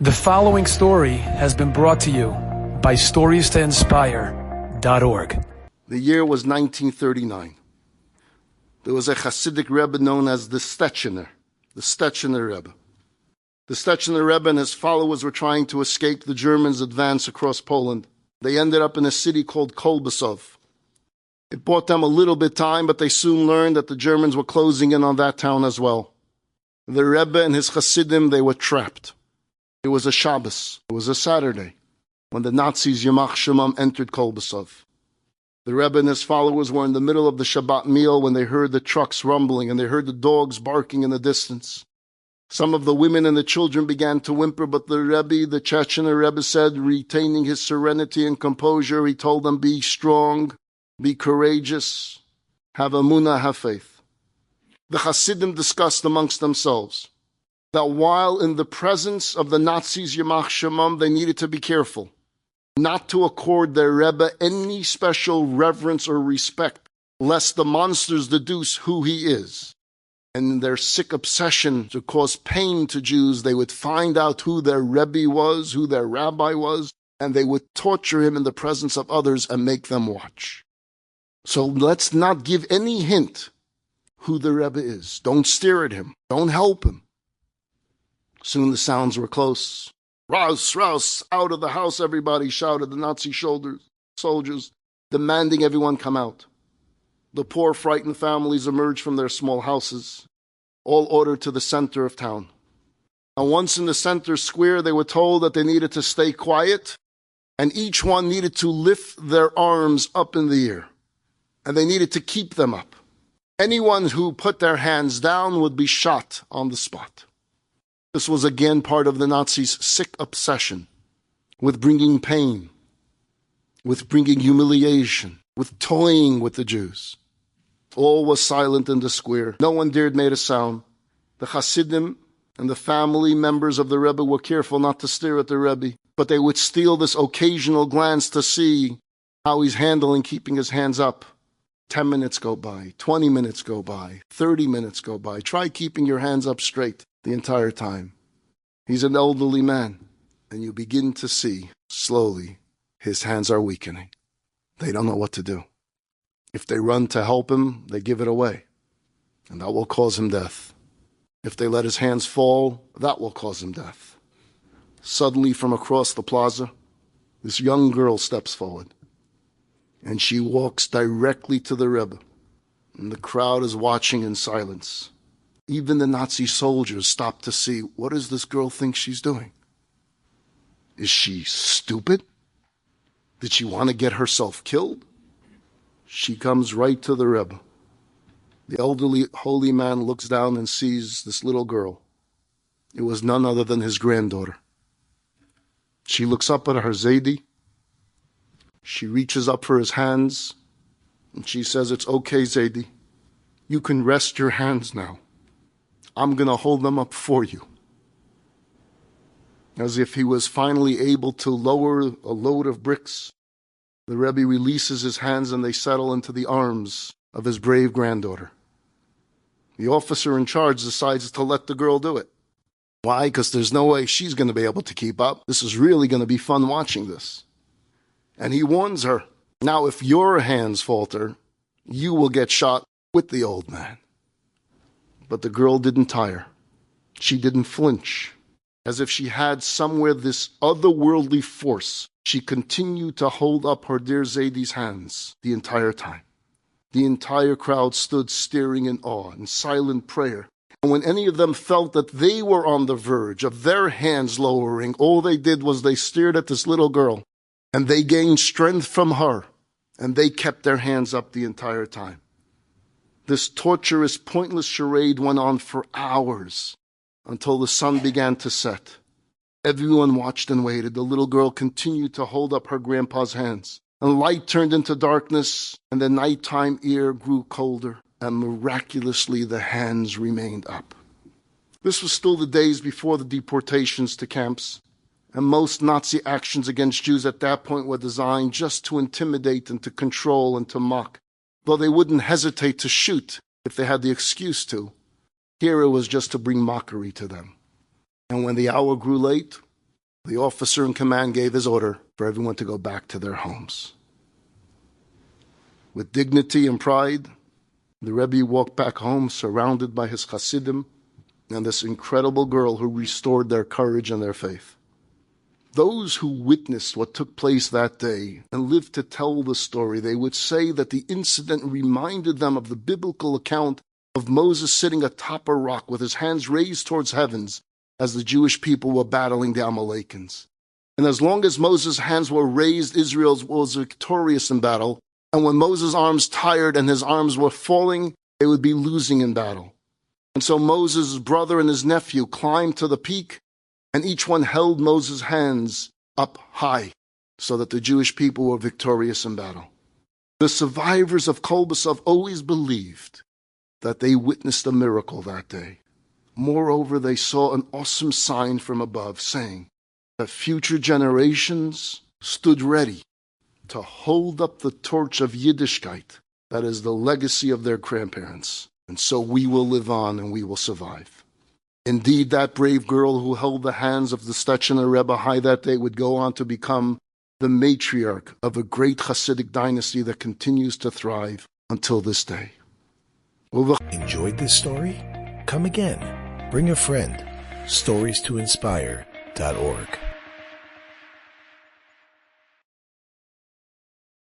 The following story has been brought to you by StoriesToInspire.org. The year was 1939. There was a Hasidic Rebbe known as the Stetchener Rebbe. The Stetchener Rebbe and his followers were trying to escape the Germans' advance across Poland. They ended up in a city called Kolbasov. It bought them a little bit time, but they soon learned that the Germans were closing in on that town as well. The Rebbe and his Hasidim, they were trapped. It was a Shabbos. It was a Saturday when the Nazis, Yamach Shemam, entered Kolbasov. The Rebbe and his followers were in the middle of the Shabbat meal when they heard the trucks rumbling and they heard the dogs barking in the distance. Some of the women and the children began to whimper, but the Rebbe, the Chechener Rebbe, said, retaining his serenity and composure, he told them, be strong, be courageous, have emunah, have faith. The Hasidim discussed amongst themselves that while in the presence of the Nazis, Yamach Shemam, they needed to be careful not to accord their Rebbe any special reverence or respect, lest the monsters deduce who he is. And in their sick obsession to cause pain to Jews, they would find out who their Rebbe was, who their rabbi was, and they would torture him in the presence of others and make them watch. So let's not give any hint who the Rebbe is. Don't stare at him. Don't help him. Soon the sounds were close. Raus, raus, out of the house, everybody shouted the Nazi soldiers, demanding everyone come out. The poor, frightened families emerged from their small houses, all ordered to the center of town. And once in the center square, they were told that they needed to stay quiet, and each one needed to lift their arms up in the air, and they needed to keep them up. Anyone who put their hands down would be shot on the spot. This was again part of the Nazis' sick obsession with bringing pain, with bringing humiliation, with toying with the Jews. All was silent in the square. No one dared make a sound. The Hasidim and the family members of the Rebbe were careful not to stare at the Rebbe, but they would steal this occasional glance to see how he's handling keeping his hands up. 10 minutes go by, 20 minutes go by, 30 minutes go by. Try keeping your hands up straight the entire time. He's an elderly man, and you begin to see, slowly, his hands are weakening. They don't know what to do. If they run to help him, they give it away, and that will cause him death. If they let his hands fall, that will cause him death. Suddenly, from across the plaza, this young girl steps forward, and she walks directly to the Rebbe, and the crowd is watching in silence. Even the Nazi soldiers stop to see, what does this girl think she's doing? Is she stupid? Did she want to get herself killed? She comes right to the Rebbe. The elderly holy man looks down and sees this little girl. It was none other than his granddaughter. She looks up at her Zaidi. She reaches up for his hands, and she says, it's okay, Zaidi. You can rest your hands now. I'm going to hold them up for you. As if he was finally able to lower a load of bricks, the Rebbe releases his hands and they settle into the arms of his brave granddaughter. The officer in charge decides to let the girl do it. Why? Because there's no way she's going to be able to keep up. This is really going to be fun watching this. And he warns her, now if your hands falter, you will get shot with the old man. But the girl didn't tire. She didn't flinch. As if she had somewhere this otherworldly force, she continued to hold up her dear Zaidi's hands the entire time. The entire crowd stood staring in awe, in silent prayer. And when any of them felt that they were on the verge of their hands lowering, all they did was they stared at this little girl, and they gained strength from her, and they kept their hands up the entire time. This torturous, pointless charade went on for hours until the sun began to set. Everyone watched and waited. The little girl continued to hold up her grandpa's hands. And light turned into darkness, and the nighttime air grew colder, and miraculously the hands remained up. This was still the days before the deportations to camps, and most Nazi actions against Jews at that point were designed just to intimidate and to control and to mock. Though they wouldn't hesitate to shoot if they had the excuse to. Here it was just to bring mockery to them. And when the hour grew late, the officer in command gave his order for everyone to go back to their homes. With dignity and pride, the Rebbe walked back home surrounded by his Hasidim and this incredible girl who restored their courage and their faith. Those who witnessed what took place that day and lived to tell the story, they would say that the incident reminded them of the biblical account of Moses sitting atop a rock with his hands raised towards heavens as the Jewish people were battling the Amalekans. And as long as Moses' hands were raised, Israel was victorious in battle. And when Moses' arms tired and his arms were falling, they would be losing in battle. And so Moses' brother and his nephew climbed to the peak, and each one held Moses' hands up high so that the Jewish people were victorious in battle. The survivors of Kol B'Sov always believed that they witnessed a miracle that day. Moreover, they saw an awesome sign from above saying that future generations stood ready to hold up the torch of Yiddishkeit, that is the legacy of their grandparents. And so we will live on and we will survive. Indeed, that brave girl who held the hands of the Stetchener Rebbe high that day would go on to become the matriarch of a great Hasidic dynasty that continues to thrive until this day. Enjoyed this story? Come again. Bring a friend. StoriesToInspire.org